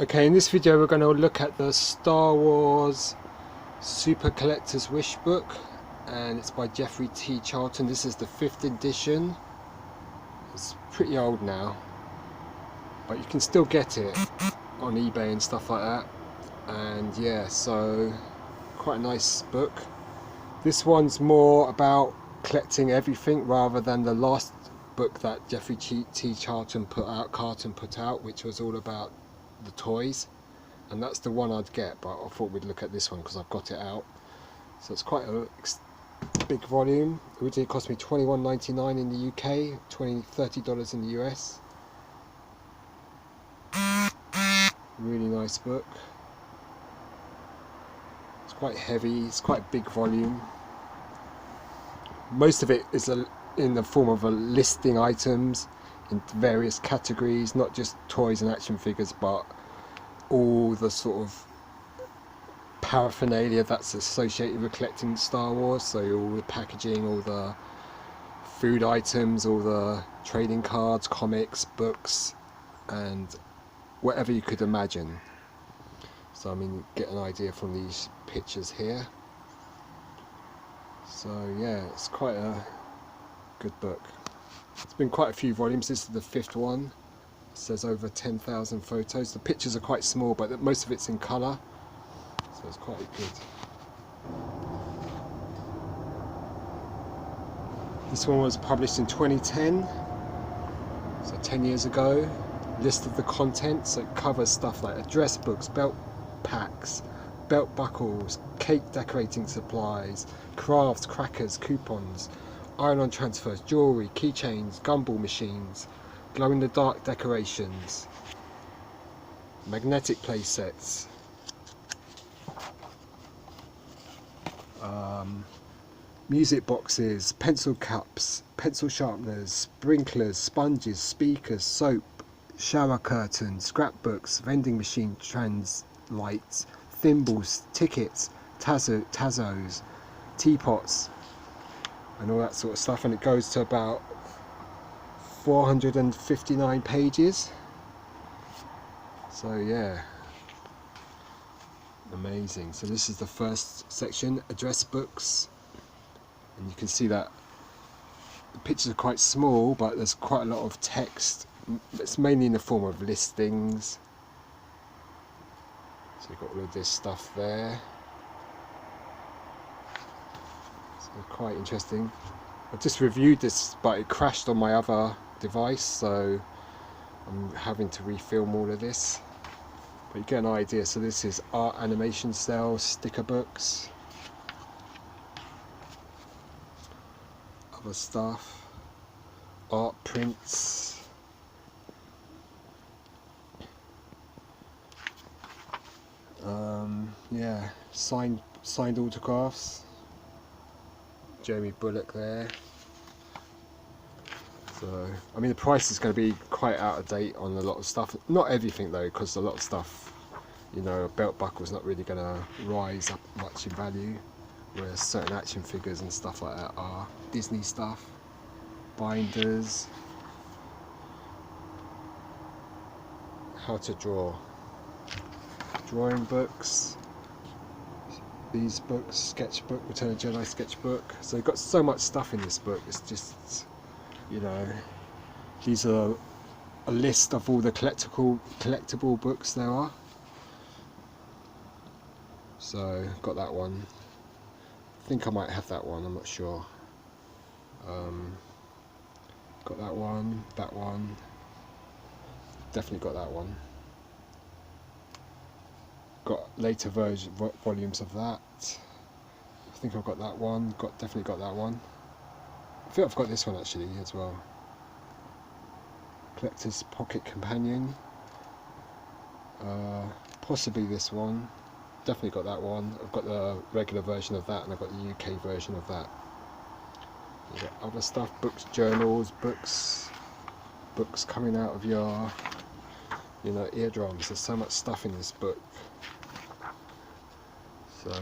Okay, in this video we're going to look at the Star Wars Super Collector's Wish book, and it's by Geoffrey T. Carlton. This is the 5th edition. It's pretty old now, but you can still get it on eBay and stuff like that. And yeah, so quite a nice book. This one's more about collecting everything rather than the last book that Geoffrey T. Carlton put out, which was all about the toys, and that's the one I'd get, but I thought we'd look at this one because I've got it out. So it's quite a big volume. Originally it cost me $21.99 in the UK, $30 in the US. Really nice book. It's quite heavy, it's quite a big volume. Most of it is in the form of listing items in various categories, not just toys and action figures, but all the sort of paraphernalia that's associated with collecting Star Wars. So all the packaging, all the food items, all the trading cards, comics, books, and whatever you could imagine. So I mean, get an idea from these pictures here. So yeah, it's quite a good book. It's been quite a few volumes. This is the 5th one. It says over 10,000 photos. The pictures are quite small, but most of it's in colour, so it's quite good. This one was published in 2010, so 10 years ago. List of the contents, so it covers stuff like address books, belt packs, belt buckles, cake decorating supplies, crafts, crackers, coupons, iron-on transfers, jewellery, keychains, gumball machines, glow-in-the-dark decorations, magnetic play sets, music boxes, pencil cups, pencil sharpeners, sprinklers, sponges, speakers, soap, shower curtains, scrapbooks, vending machine lights, thimbles, tickets, tazos, teapots, and all that sort of stuff. And it goes to about 459 pages. So yeah, amazing. So this is the first section, address books, and you can see that the pictures are quite small, but there's quite a lot of text. It's mainly in the form of listings. So you've got all of this stuff there. So quite interesting. I just reviewed this, but it crashed on my other device, so I'm having to refilm all of this. But you get an idea. So this is art animation cell, sticker books, other stuff, art prints, yeah, signed autographs. Jeremy Bullock there. So I mean, the price is going to be quite out of date on a lot of stuff. Not everything though, because a lot of stuff, you know, a belt buckle is not really going to rise up much in value, whereas certain action figures and stuff like that are. Disney stuff, binders, how to draw, drawing books, these books, sketchbook, Return of the Jedi sketchbook. So you've got so much stuff in this book. It's just, you know, these are a list of all the collectible books there are. So got that one. I think I might have that one, I'm not sure. Got that one, definitely got that one. Got later volumes of that. I think I've got that one, definitely got that one. I think I've got this one actually as well. Collector's Pocket Companion. Possibly this one. Definitely got that one. I've got the regular version of that, and I've got the UK version of that. You've got other stuff, books, journals, books coming out of your, you know, eardrums. There's so much stuff in this book. So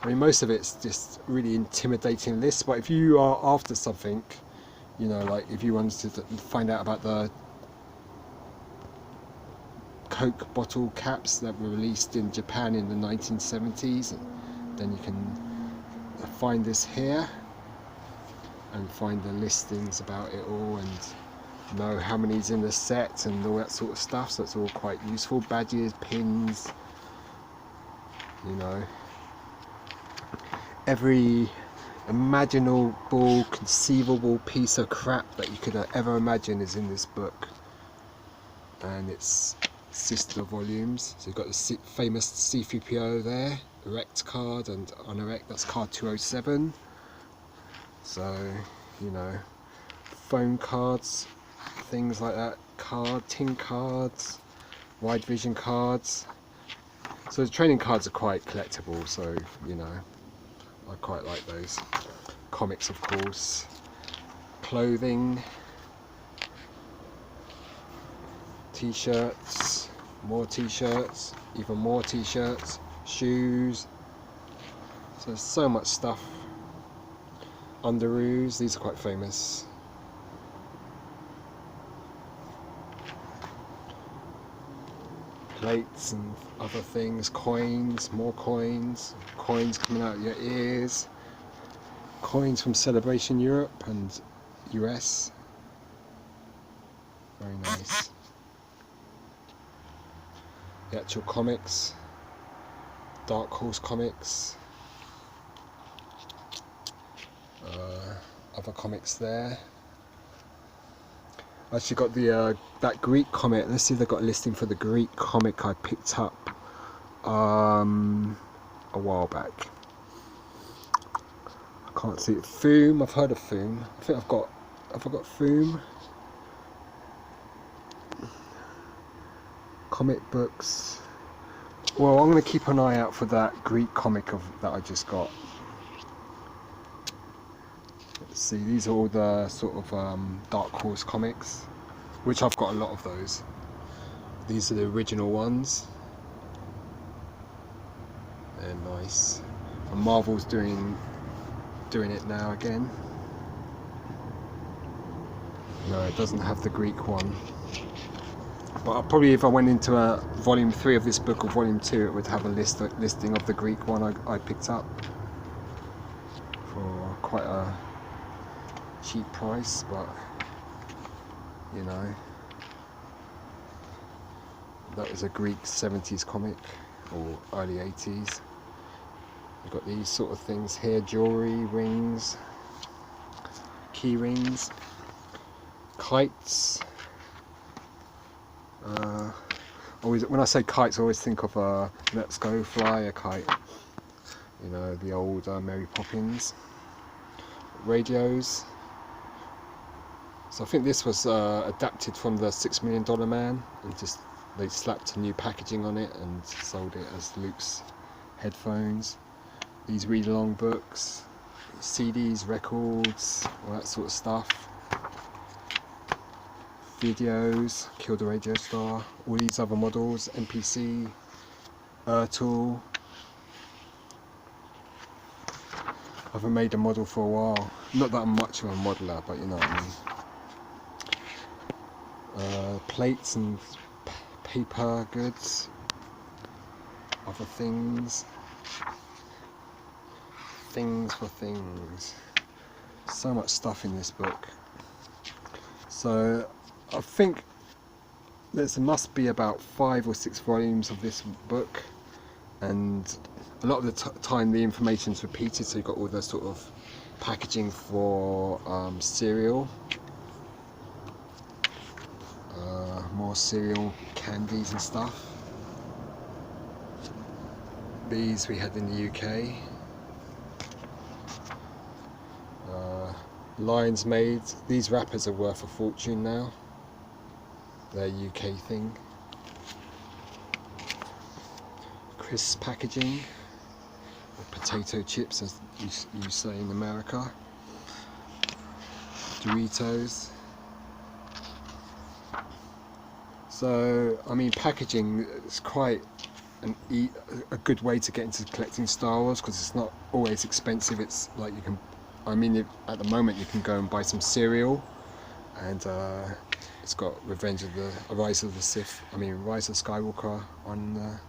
I mean, most of it's just really intimidating lists, but if you are after something, you know, like if you wanted to find out about the Coke bottle caps that were released in Japan in the 1970s. Then you can find this here and find the listings about it all and know how many's in the set and all that sort of stuff, so it's all quite useful. Badges, pins, you know, every imaginable, conceivable piece of crap that you could ever imagine is in this book, and it's sister volumes. So you've got the famous C-3PO there, erect card, and unerect, that's card 207. So, you know, phone cards, things like that, tin cards, wide vision cards. So the training cards are quite collectible, so, you know, I quite like those. Comics, of course, clothing, t-shirts, more t-shirts, even more t-shirts, shoes. So there's so much stuff. Underoos, these are quite famous. Plates and other things, coins, more coins, coins coming out of your ears, coins from Celebration Europe and US. Very nice. The actual comics, Dark Horse comics, other comics there. I actually got the that Greek comic. Let's see if they've got a listing for the Greek comic I picked up a while back. I can't see it. Foom, I've heard of Foom. I think I've got Foom. Comic books. Well, I'm going to keep an eye out for that Greek comic that I just got. Let's see, these are all the sort of Dark Horse comics, which I've got a lot of those. These are the original ones. They're nice. And Marvel's doing it now again. No, it doesn't have the Greek one. But probably if I went into a volume 3 of this book or volume 2, it would have a listing of the Greek one I picked up for quite a cheap price, but you know, that was a Greek 70s comic or early 80s. You've got these sort of things here, jewellery, rings, key rings, kites. Always, when I say kites, I always think of Let's Go Fly a Kite. You know, the old Mary Poppins. Radios. So I think this was adapted from the $6 Million Man, and just they slapped new packaging on it and sold it as Luke's headphones. These read-along books, CDs, records, all that sort of stuff. Videos, Kill the Radio Star, all these other models, NPC, Tool. I haven't made a model for a while. Not that I'm much of a modeler, but you know what I mean. Plates and paper goods, other things. Things for things. So much stuff in this book. So I think there must be about 5 or 6 volumes of this book, and a lot of the time the information's repeated, so you've got all the sort of packaging for cereal, more cereal, candies and stuff. These we had in the UK. Lion's Made. These wrappers are worth a fortune now. They're UK thing. Crisp packaging, or potato chips as you say in America. Doritos. So I mean, packaging is quite a good way to get into collecting Star Wars, because it's not always expensive. It's like you can, I mean, at the moment you can go and buy some cereal, and it's got Rise of Skywalker on the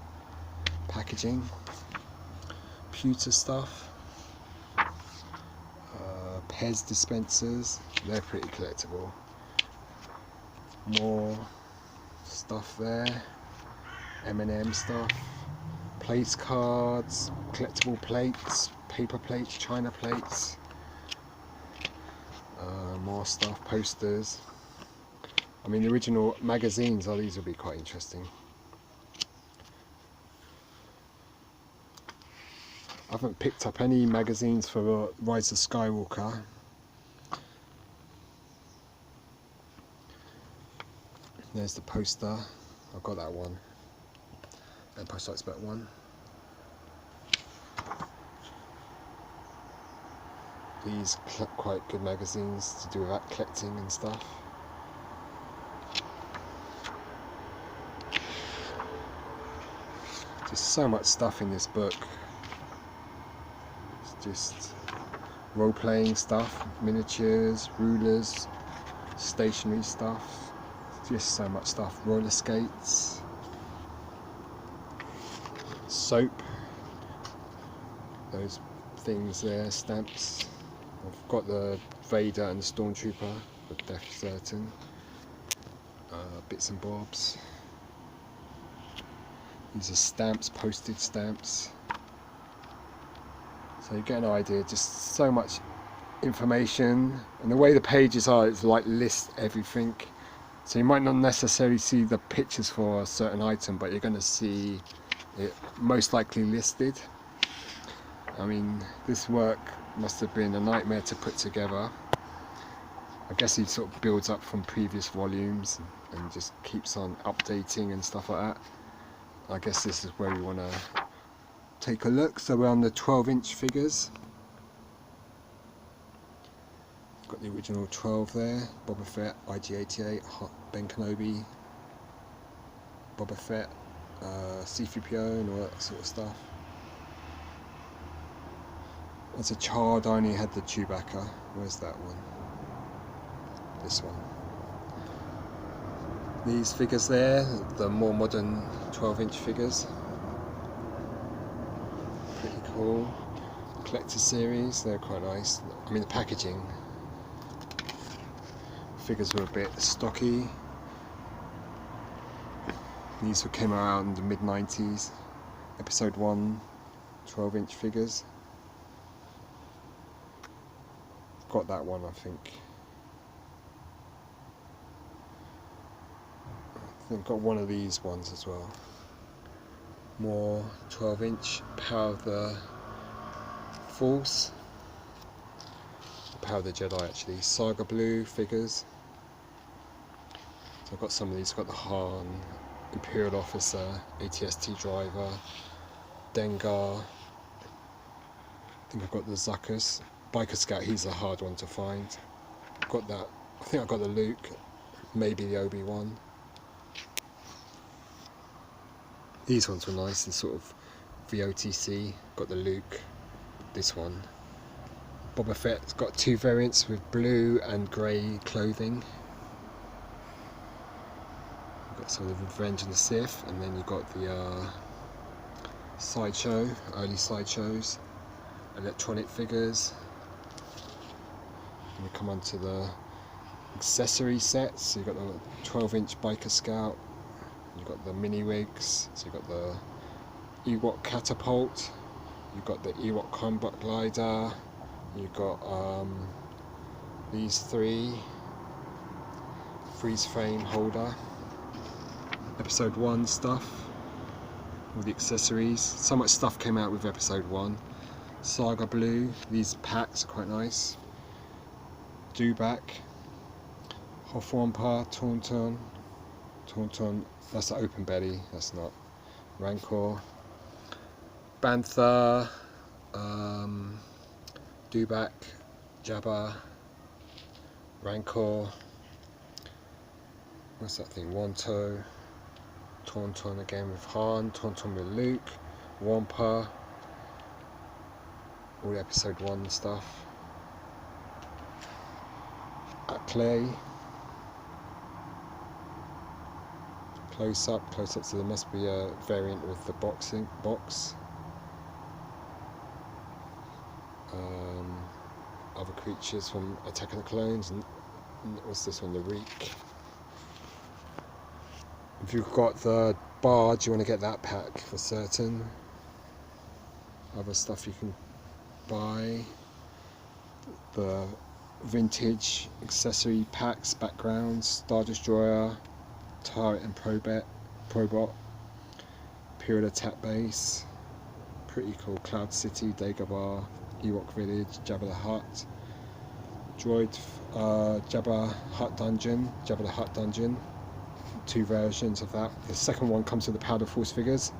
packaging. Pewter stuff. Pez dispensers, they're pretty collectible. More stuff there. M&M stuff. Place cards, collectible plates, paper plates, china plates. More stuff, posters. I mean, the original magazines, these will be quite interesting. I haven't picked up any magazines for Rise of Skywalker. There's the poster. I've got that one. Empire Strikes Back one. These quite good magazines to do with that collecting and stuff. Just so much stuff in this book. It's just role-playing stuff, miniatures, rulers, stationery stuff. Just so much stuff. Roller skates, soap, those things there, stamps. I've got the Vader and the Stormtrooper for Death Certain. Bits and bobs. These are stamps, postage stamps. So you get an idea, just so much information, and the way the pages are, it's like list everything. So you might not necessarily see the pictures for a certain item, but you're going to see it most likely listed. I mean, this work must have been a nightmare to put together. I guess he sort of builds up from previous volumes and just keeps on updating and stuff like that. I guess this is where we want to take a look. So we're on the 12-inch figures. Got the original 12 there, Boba Fett, IG-88, Ben Kenobi, Boba Fett, C-3PO and all that sort of stuff. As a child I only had the Chewbacca. Where's that one? This one. These figures there, the more modern 12-inch figures. Pretty cool. Collector series, they're quite nice. I mean, the packaging. Figures were a bit stocky. These came out in the mid-90s. Episode 1, 12-inch figures. Got that one, I think. I think I've got one of these ones as well. More 12-inch Power of the Force. Power of the Jedi, actually. Saga Blue figures. So I've got some of these. I've got the Han, Imperial Officer, ATST Driver, Dengar. I think I've got the Zuckuss. Biker Scout, he's a hard one to find. I've got that. I think I've got the Luke, maybe the Obi-Wan. These ones were nice, and sort of VOTC. Got the Luke, this one. Boba Fett's got two variants with blue and grey clothing. You've got some of the Revenge of the Sith, and then you've got the sideshow, early sideshows, electronic figures. We come on to the accessory sets. So you've got the 12-inch Biker Scout, you've got the mini rigs, so you've got the Ewok catapult, you've got the Ewok combat glider, you've got these three, freeze frame holder, episode 1 stuff, all the accessories. So much stuff came out with episode 1. Saga Blue, these packs are quite nice. Dewback, Hoth Wampa, Tauntaun, that's the open belly, that's not. Rancor, Bantha, Dewback, Jabba, Rancor, what's that thing, Wanto, Tauntaun again with Han, Tauntaun with Luke, Wampa, all the episode 1 stuff. Clay, close-up, so there must be a variant with the box. Other creatures from Attack of the Clones, and what's this one, the Reek. If you've got the Barge, you want to get that pack for certain. Other stuff you can buy, the vintage accessory packs, backgrounds, Star Destroyer, Turret and Probot, Period Attack Base, pretty cool, Cloud City, Dagobah, Ewok Village, Jabba the Hutt, Droid, Jabba the Hutt Dungeon, two versions of that. The second one comes with the Powder Force figures.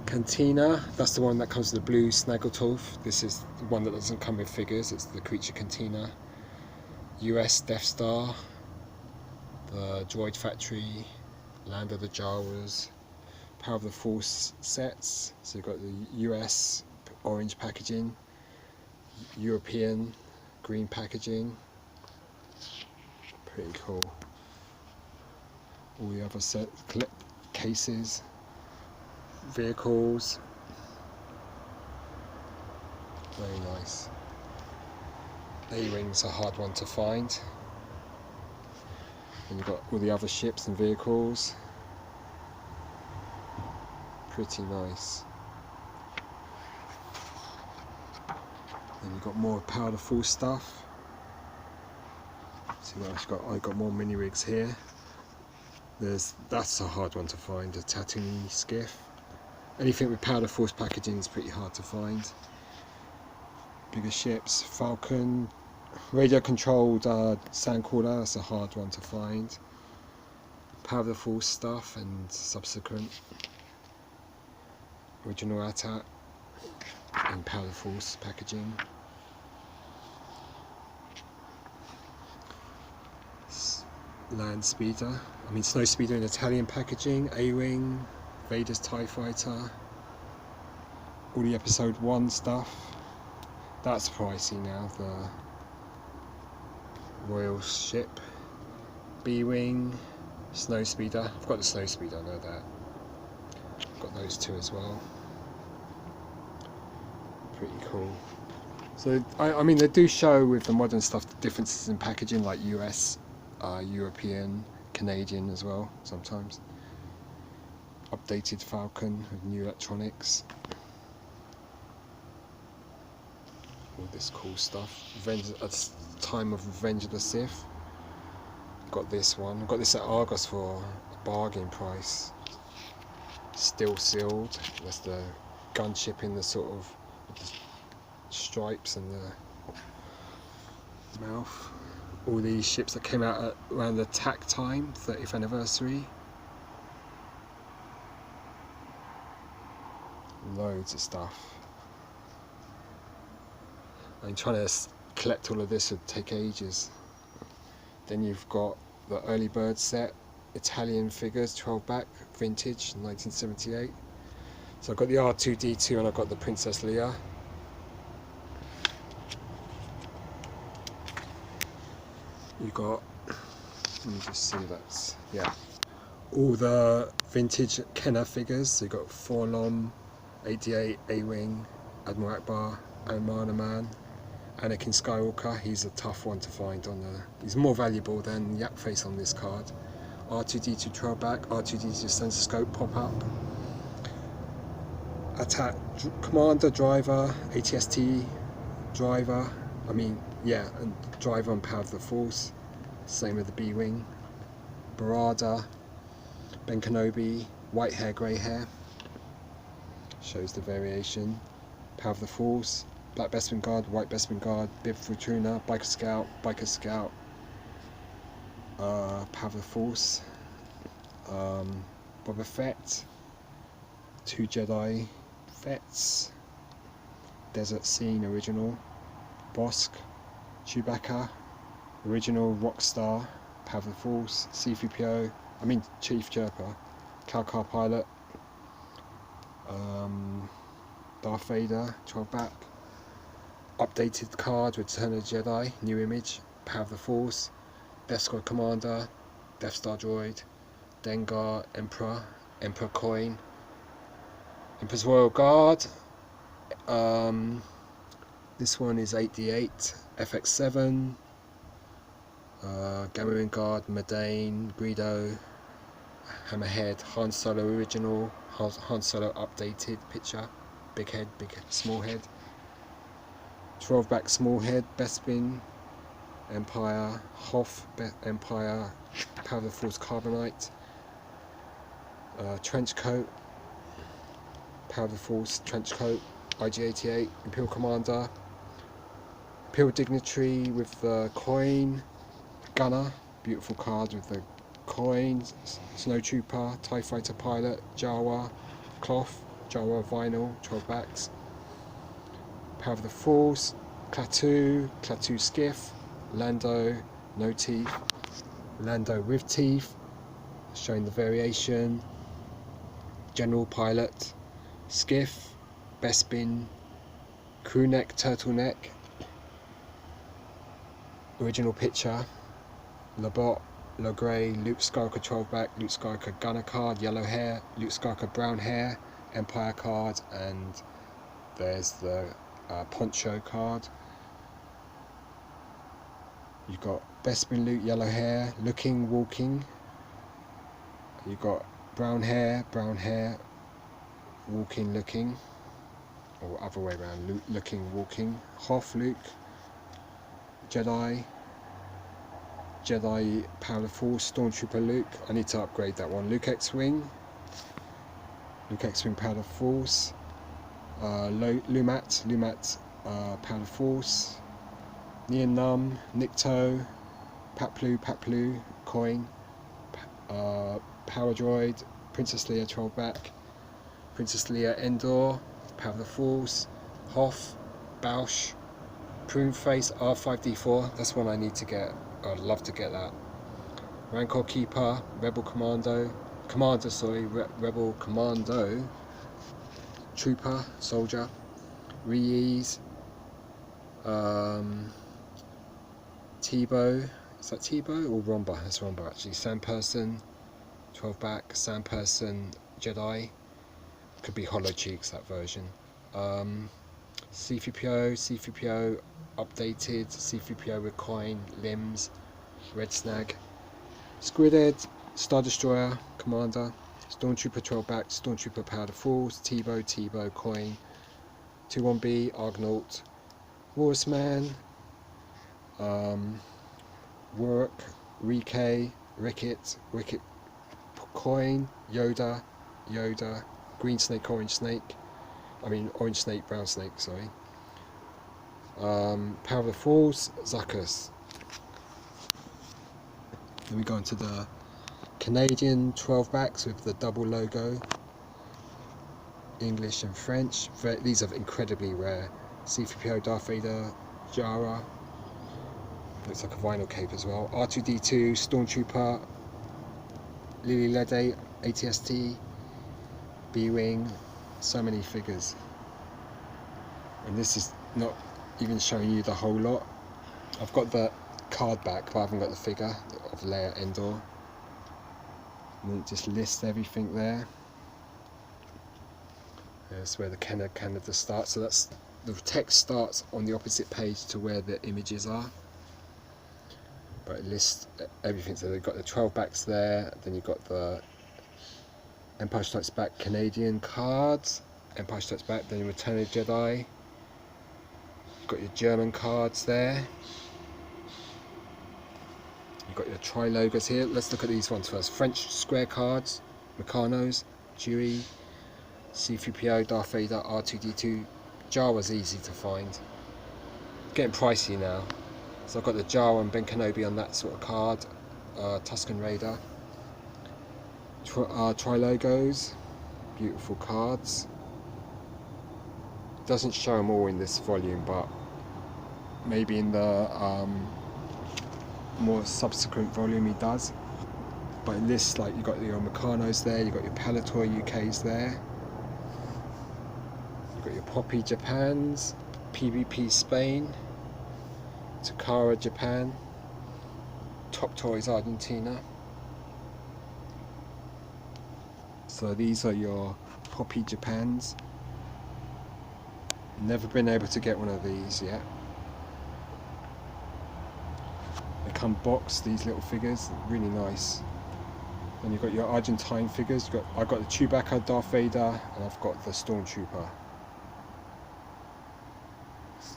Cantina, that's the one that comes with the blue Snaggletooth. This is the one that doesn't come with figures, it's the creature Cantina. US Death Star, the Droid Factory, Land of the Jawas, Power of the Force sets. So you've got the US orange packaging, European green packaging, pretty cool. All the other set cases, vehicles, very nice. A-Wing's a hard one to find. And you've got all the other ships and vehicles, pretty nice. Then you've got more Power of the Force stuff. See what else you've got? I've got more mini rigs here. That's a hard one to find, a Tatooine skiff. Anything with Power of the Force packaging is pretty hard to find. Bigger ships, Falcon, radio controlled Sandcrawler, that's a hard one to find. Power of the Force stuff and subsequent. Original Attack and Power of the Force packaging. Land Speeder, Snow Speeder in Italian packaging, A-Wing, Vader's TIE Fighter, all the episode 1 stuff. That's pricey now, the Royal Ship, B-Wing, Snow Speeder. I've got the Snow Speeder, I know that. I've got those two as well. Pretty cool. So, they do show with the modern stuff the differences in packaging, like US, European, Canadian as well, sometimes. Updated Falcon with new electronics. All this cool stuff. At time of Revenge of the Sith. Got this one. Got this at Argos for a bargain price. Still sealed. That's the gunship in the sort of stripes and the mouth. All these ships that came out around the TAC time, 30th anniversary. Loads of stuff. Trying to collect all of this would take ages. Then you've got the early bird set, Italian figures, 12 back, vintage, 1978. So I've got the R2-D2 and I've got the Princess Leia. You've got, let me just see, that's, yeah, all the vintage Kenner figures. So you've got Forlom, 88, A-Wing, Admiral Akbar, Almana Man, Anakin Skywalker. He's a tough one to find he's more valuable than Yak Face on this card. R2-D2 12 back, R2-D2 sensor scope pop up. Attack Commander, Driver, ATST Driver, and Driver and Power of the Force. Same with the B-Wing. Barada, Ben Kenobi, white hair, grey hair. Shows the variation. Power of the Force, Black Bespin Guard, White Bespin Guard, Bib Fortuna, Biker Scout, Power of the Force, Boba Fett, 2 Jedi Fetts, Desert Scene Original, Bosk, Chewbacca, Original Rockstar, Power of the Force, C-3PO, Chief Chirper, Calcar Pilot, Darth Vader, 12 back, updated card, Return of the Jedi, new image, Power of the Force, Death Squad Commander, Death Star droid, Dengar, Emperor coin, Emperor's Royal Guard. This one is 8D8, FX7, Gamma Guard, Madain, Greedo, Hammerhead, Han Solo original, Han Solo updated picture, big head, small head, 12-back small head, Bespin, Empire, Hoth, Empire, Power of the Force Carbonite, trench coat, Power of the Force trench coat, IG-88, Imperial Commander, Imperial Dignitary with the coin, Gunner, beautiful card with the coins, Snowtrooper, TIE Fighter Pilot, Jawa, Cloth, Jawa Vinyl, 12 backs, Power of the Force, Klaatu Skiff, Lando, no teeth, Lando with teeth, showing the variation, General Pilot, Skiff, Bespin, Crewneck, Turtleneck, original picture, Labot, Logray, Luke Skywalker 12-back, Luke Skywalker Gunner card, yellow hair, Luke Skywalker brown hair, Empire card, and there's the Poncho card. You've got Bespin Luke, yellow hair, looking, walking. You've got brown hair, walking, looking, or other way around, Luke, looking, walking. Hoth Luke, Jedi, Power of the Force, Stormtrooper Luke. I need to upgrade that one. Luke X-Wing, Power of the Force. Lumat, Power of the Force. Nien Num, Nikto, Paplu, coin. Power Droid, Princess Leia 12-back, Princess Leia Endor, Power of the Force. Hoth, Bausch, Prune Face R5D4, that's one I need to get. I'd love to get that. Rancor Keeper, Rebel Commando, Rebel Commando, Trooper, Soldier, Reese, Tebow, is that Tebow or Romba? That's Romba actually. Sandperson, 12-back, Sandperson Jedi, could be Hollow Cheeks, that version. C-3PO updated, C-3PO with coin, limbs, red snag, Squidhead, Star Destroyer, Commander, Stormtrooper 12-back, Stormtrooper Power of the Force, Tebow, coin, 21B, Argnaut, Walrus Man, Warwick, Rickett, coin, Yoda, green snake, orange snake, orange snake, brown snake, sorry. Power of the Force, Zuckus. Then we go into the Canadian 12-backs with the double logo, English and French. These are incredibly rare. C-3PO, Darth Vader, Jara, looks like a vinyl cape as well. R2-D2, Stormtrooper, Lily Lede, ATST, B-Wing, so many figures. And this is not even showing you the whole lot. I've got the card back, but I haven't got the figure of Leia Endor. And it just lists everything there. That's where the Canada starts. So that's the text starts on the opposite page to where the images are. But it lists everything. So they've got the 12 backs there. Then you've got the Empire Strikes Back Canadian cards. Empire Strikes Back. Then Return of the Jedi. You've got your German cards there. You've got your tri-logos here. Let's look at these ones first. French square cards, Meccano's, Chewie, C-3PO, Darth Vader, R2-D2. Jawa's easy to find. Getting pricey now. So I've got the Jawa and Ben Kenobi on that sort of card. Tusken Raider. Tri-logos, beautiful cards. Doesn't show them all in this volume, but maybe in the more subsequent volume he does. But it lists, like, you've got your Meccano's there, you've got your Palitoy UK's there, you've got your Poppy Japan's, PvP Spain, Takara Japan, Top Toys Argentina, So these are your Poppy Japans. Never been able to get one of these yet. They come boxed, these little figures, really nice. And you've got your Argentine figures. I've got the Chewbacca, Darth Vader, and I've got the Stormtrooper.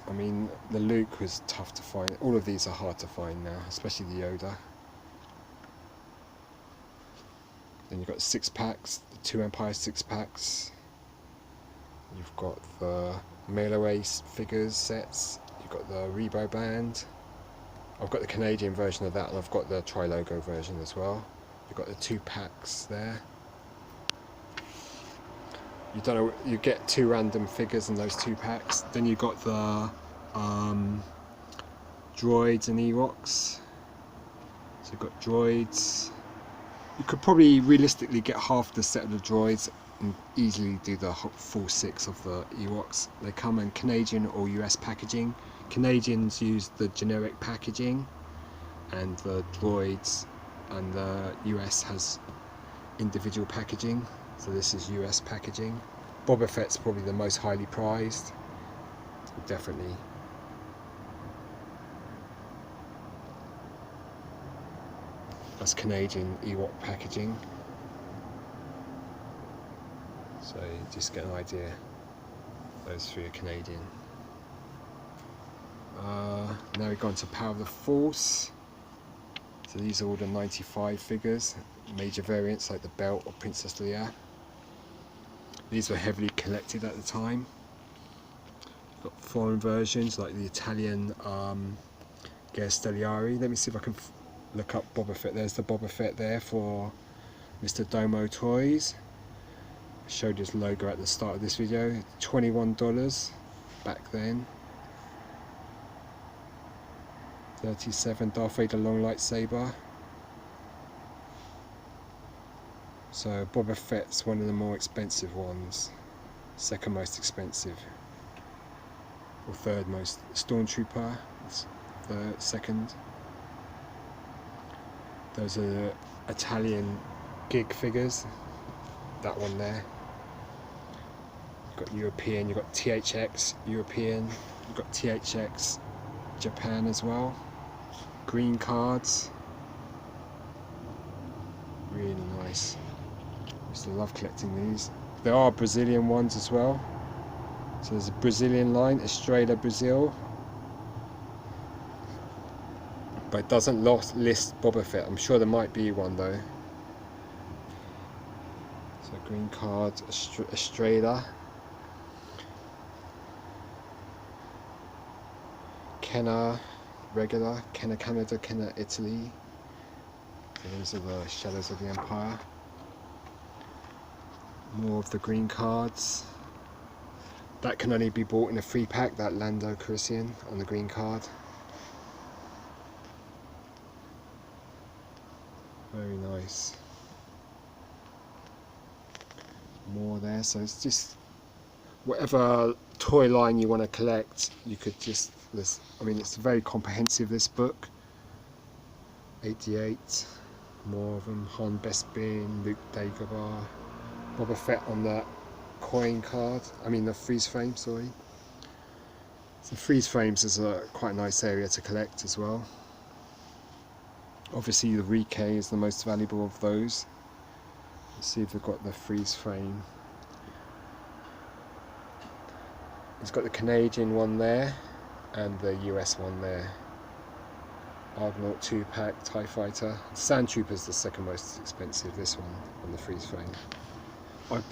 I mean, the Luke was tough to find. All of these are hard to find now, especially the Yoda. Then you've got 6-packs, the 2 Empire 6-packs. You've got the Mail Away figures sets. You've got the Rebo Band. I've got the Canadian version of that, and I've got the Tri-Logo version as well. You've got the 2 packs there. You don't know, you get 2 random figures in those 2 packs. Then you've got the droids and Ewoks. So you've got droids. You could probably realistically get half the set of the droids and easily do the full 6 of the Ewoks. They come in Canadian or US packaging. Canadians use the generic packaging, and the droids and the US has individual packaging. So this is US packaging. Boba Fett's probably the most highly prized, definitely. That's Canadian Ewok packaging. So you just get an idea. Those 3 are Canadian. Now we've gone to Power of the Force. So these are all the 95 figures, major variants like the Belt or Princess Leia. These were heavily collected at the time. You've got foreign versions like the Italian Stelliari. Let me see if I can look up Boba Fett. There's the Boba Fett there for Mr. Domo Toys. I showed his logo at the start of this video. $21 back then. 37 Darth Vader long lightsaber. So Boba Fett's one of the more expensive ones, second most expensive, or third most. Stormtrooper, the second. Those are the Italian gig figures. That one there. You've got European. You've got THX European. You've got THX Japan as well. Green cards, really nice. I used to love collecting these. There are Brazilian ones as well. So there's a Brazilian line, Estrela Brazil, but it doesn't list Boba Fett. I'm sure there might be one though. So green cards, Estrela. Kenner regular, Kenner Canada, Kenner Italy. So those are the Shadows of the Empire. More of the green cards. That can only be bought in a free pack, that Lando Calrissian on the green card. Very nice. More there, so it's just whatever toy line you want to collect, you could just, I mean, it's very comprehensive, this book. 88, more of them. Han Bespin, Luke Dagobah, Boba Fett on that coin card, I mean the freeze frame, sorry. So freeze frames is quite a nice area to collect as well. Obviously the Rike is the most valuable of those. Let's see if they've got the freeze frame. It's got the Canadian one there and the US one there. Argonaut 2-pack, TIE Fighter. Sand Trooper's the second most expensive, this one on the freeze frame.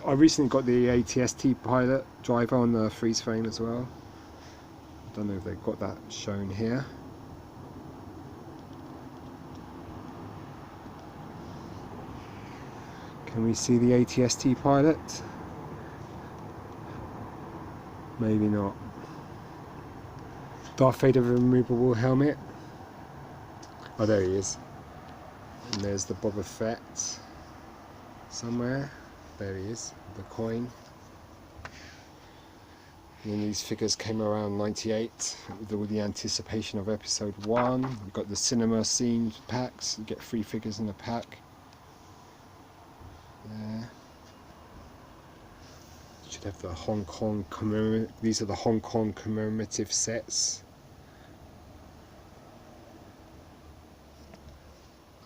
I recently got the ATST pilot driver on the freeze frame as well. I don't know if they've got that shown here. Can we see the ATST pilot? Maybe not. Darth Vader removable helmet. Oh, there he is. And there's the Boba Fett somewhere. There he is, the coin. And then these figures came around 98 with all the anticipation of episode 1. You've got the cinema scene packs, you get 3 figures in a pack. There. should have the Hong Kong these are the Hong Kong commemorative sets.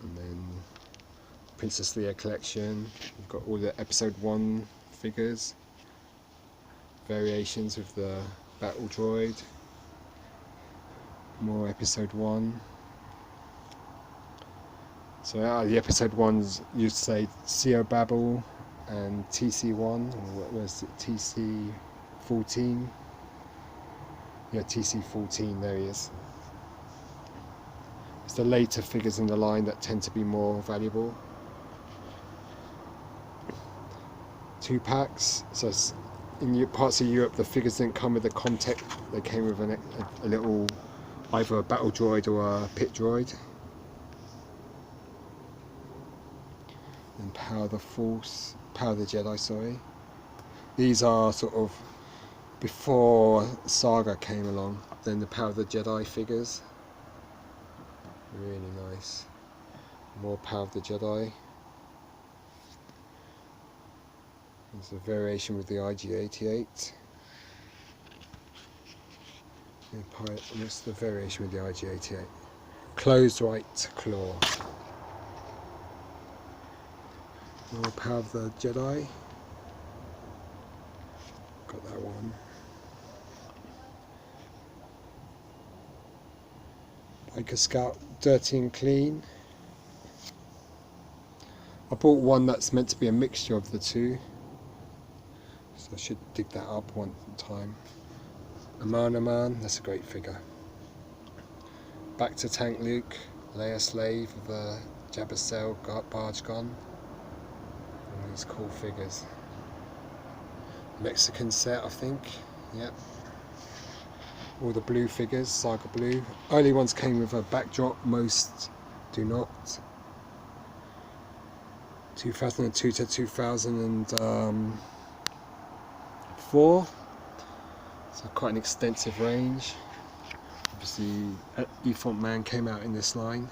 And then Princess Leia collection. We've got all the episode 1 figures, variations with the battle droid, more episode 1. So out of the episode 1s, you'd say CO Babel and TC1, or what was it, TC14? Yeah, TC14, there he is. It's the later figures in the line that tend to be more valuable. 2 packs, so in parts of Europe the figures didn't come with the context, they came with a little, either a battle droid or a pit droid. And Power of the Jedi, sorry. These are sort of before Saga came along, then the Power of the Jedi figures. Really nice. More Power of the Jedi. There's a variation with the IG-88. What's the variation with the IG-88? Closed right claw. More Power of the Jedi. Got that one. Biker Scout, dirty and clean. I bought one that's meant to be a mixture of the two, so I should dig that up one time. Amana Man, that's a great figure. Back to Tank Luke, Leia Slave with a Jabba Cell barge gun. And these cool figures. Mexican set, I think. Yep. All the blue figures, Saga Blue. Early ones came with a backdrop, most do not. 2002 to 2004. So quite an extensive range. Obviously, Elephant Man came out in this line.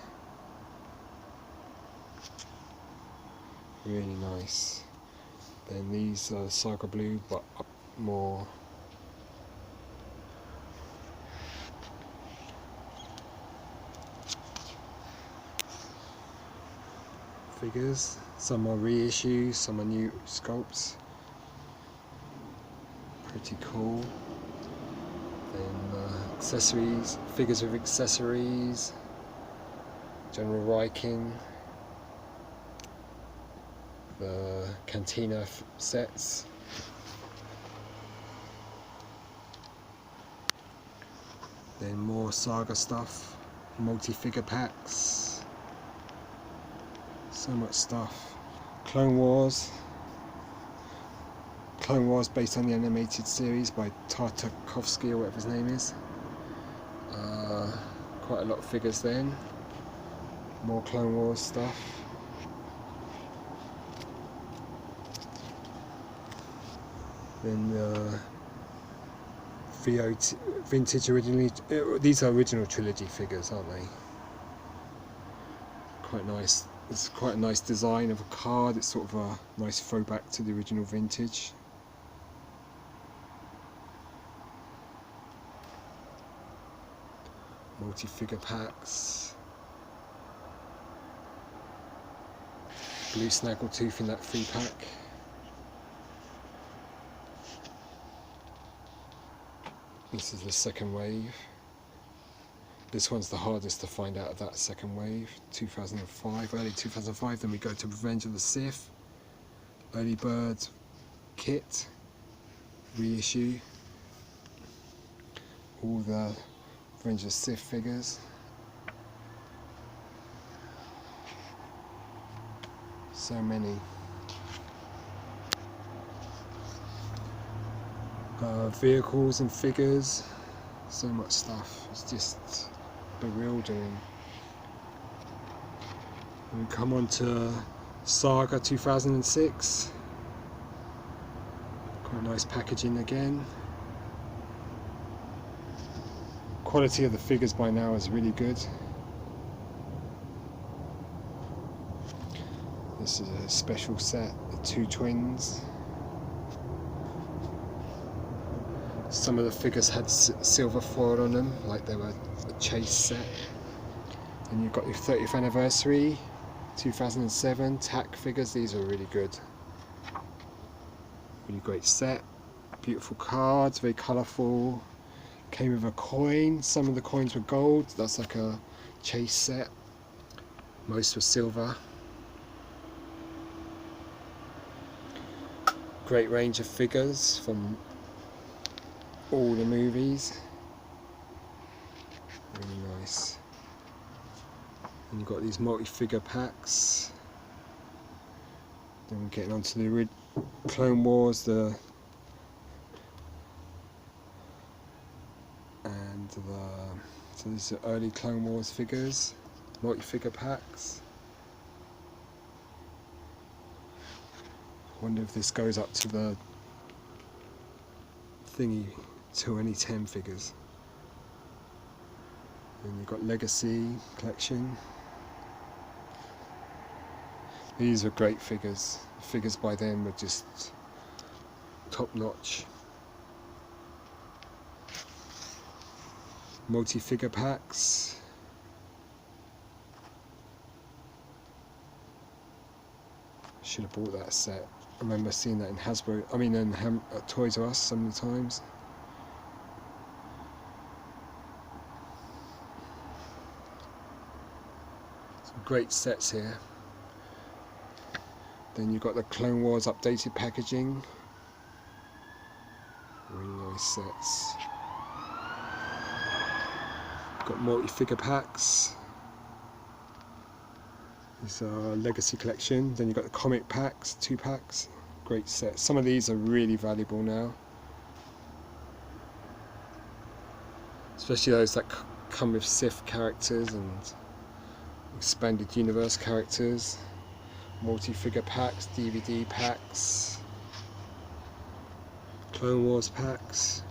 Really nice. Then these are Saga Blue, but up more. Figures. Some are reissues, some are new sculpts. Pretty cool. Then accessories, figures with accessories. General Riking. The Cantina sets. Then more Saga stuff. Multi-figure packs. So much stuff. Clone Wars based on the animated series by Tartakovsky or whatever his name is. Quite a lot of figures then. More Clone Wars stuff. Then vintage originally, these are original trilogy figures, aren't they? Quite nice. It's quite a nice design of a card. It's sort of a nice throwback to the original vintage. Multi-figure packs. Blue Snaggletooth in that 3-pack. This is the second wave. This one's the hardest to find out of that second wave. 2005, early 2005. Then we go to Revenge of the Sith. Early Bird kit. Reissue. All the Revenge of the Sith figures. So many. Vehicles and figures. So much stuff. It's just bewildering. And we come on to Saga 2006. Quite nice packaging again. Quality of the figures by now is really good. This is a special set, the two twins. Some of the figures had silver foil on them, like they were a chase set. And you've got your 30th anniversary, 2007 TAC figures. These are really good. Really great set. Beautiful cards, very colourful. Came with a coin. Some of the coins were gold. That's like a chase set. Most were silver. Great range of figures from all the movies. Really nice. And you've got these multi-figure packs. Then we're getting onto the Clone Wars, so these are early Clone Wars figures, multi-figure packs. I wonder if this goes up to the thingy, 2010 figures. And you've got Legacy collection. These are great figures. Figures by them were just top notch. Multi-figure packs. Should have bought that set. I remember seeing that in Hasbro, in Toys R Us some of the times. Some great sets here. Then you've got the Clone Wars updated packaging. Really nice sets. Got multi-figure packs. These are Legacy collection. Then you've got the comic packs, 2 packs. Great sets. Some of these are really valuable now. Especially those that come with Sith characters and expanded universe characters. Multi-figure packs, DVD packs, Clone Wars packs.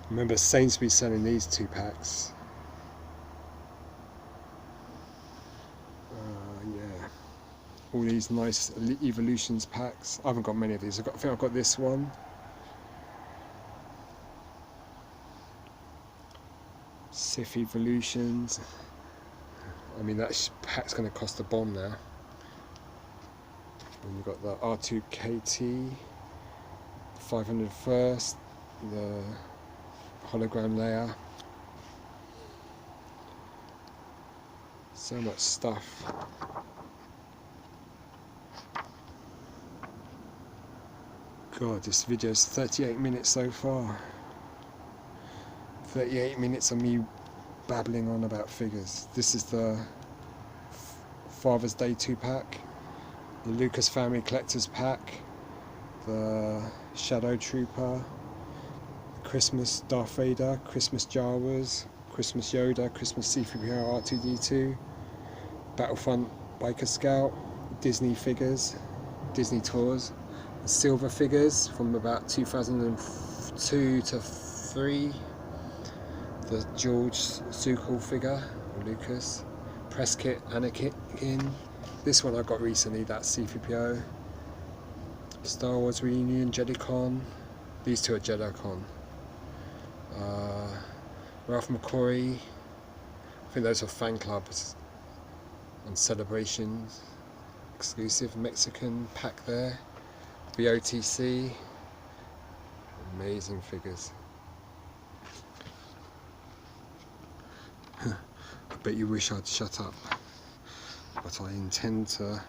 I remember Sainsbury's selling these 2 packs. Yeah, all these nice Evolutions packs. I haven't got many of these. I think I've got this one. Sith Evolutions. I mean, that pack's going to cost a bomb now. And you've got the R2KT, 501st, the hologram layer. So much stuff. God, this video's 38 minutes so far. 38 minutes of me babbling on about figures. This is the Father's Day 2-pack, the Lucas Family Collector's Pack, the Shadow Trooper, Christmas Darth Vader, Christmas Jawas, Christmas Yoda, Christmas C-3PO R2-D2, Battlefront Biker Scout, Disney figures, Disney tours, the silver figures from about 2002 to 3. The George Sukal figure, or Lucas, press kit, Anakin. This one I got recently, that's C-3PO. Star Wars Reunion, JediCon. These 2 are JediCon. Ralph McQuarrie. I think those are fan clubs and celebrations. Exclusive Mexican pack there. BOTC. Amazing figures. I bet you wish I'd shut up, but I intend to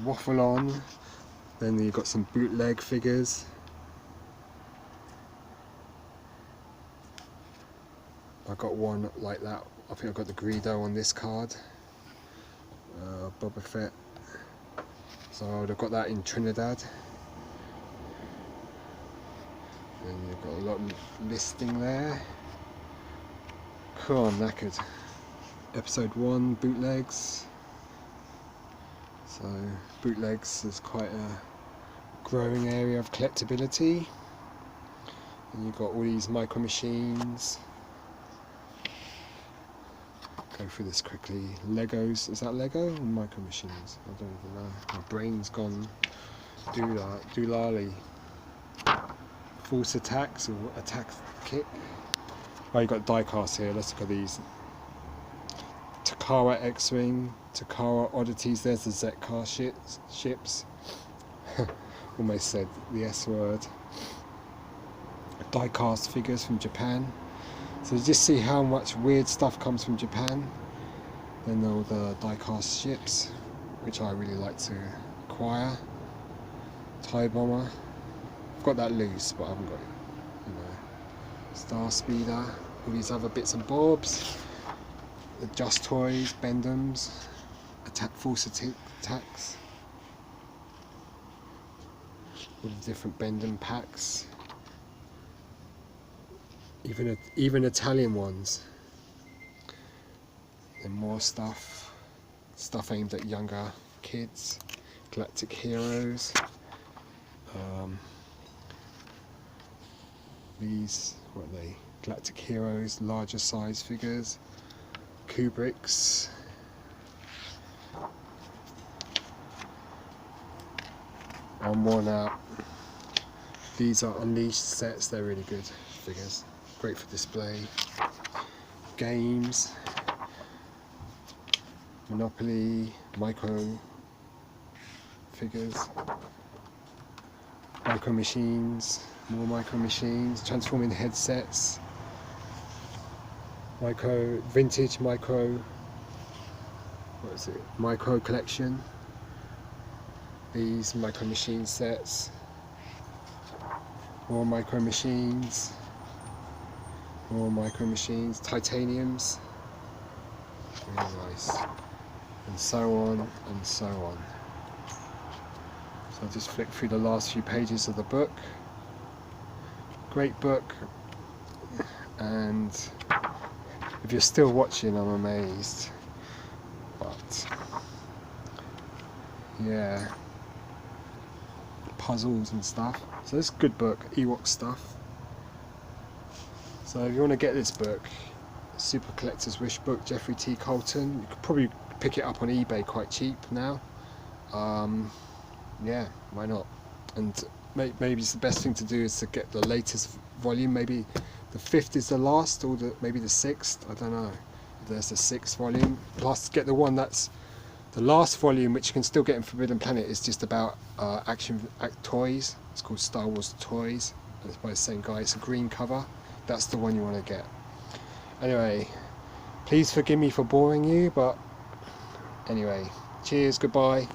waffle on. Then you've got some bootleg figures. I got one like that. I think I got the Greedo on this card. Boba Fett. So I would have got that in Trinidad. Then you've got a lot of listing there. Cool, I'm knackered. Episode 1 bootlegs. So bootlegs is quite a growing area of collectability. And you've got all these micro machines. Go through this quickly. Legos, is that Lego or micro machines? I don't even know. My brain's gone doolally. Force attacks or attack kit. Oh, you got die cast here. Let's look at these. Takara X-Wing, Takara Oddities. There's the Z-Car ships. Almost said the S word. Die cast figures from Japan. So you just see how much weird stuff comes from Japan. Then all the die cast ships, which I really like to acquire. TIE Bomber. I've got that loose, but I haven't got it. You know, Star Speeder. All these other bits and bobs. The Just Toys, Bendums, Force Attacks. All the different Bendum packs. Even Italian ones. And more stuff aimed at younger kids. Galactic Heroes. These, what are they? Galactic Heroes, larger size figures. Kubrick's. I'm worn out. These are Unleashed sets, they're really good figures. Great for display. Games. Monopoly, micro figures. Micro machines, more micro machines. Transforming headsets. Vintage micro, what is it? Micro collection. These micro machine sets. More micro machines. More micro machines. Titaniums. Really nice. And so on and so on. So I'll just flick through the last few pages of the book. Great book. And if you're still watching, I'm amazed. But yeah, puzzles and stuff. So it's a good book, Ewok stuff. So if you want to get this book, Super Collector's Wish book, Geoffrey T. Carlton, you could probably pick it up on eBay quite cheap now. Yeah, why not? And maybe it's the best thing to do is to get the latest volume. Maybe the 5th is the last, or maybe the 6th, I don't know. There's the 6th volume. Plus get the one that's the last volume, which you can still get in Forbidden Planet, is just about action toys. It's called Star Wars Toys. And it's by the same guy. It's a green cover. That's the one you want to get. Anyway, please forgive me for boring you, but anyway, cheers, goodbye.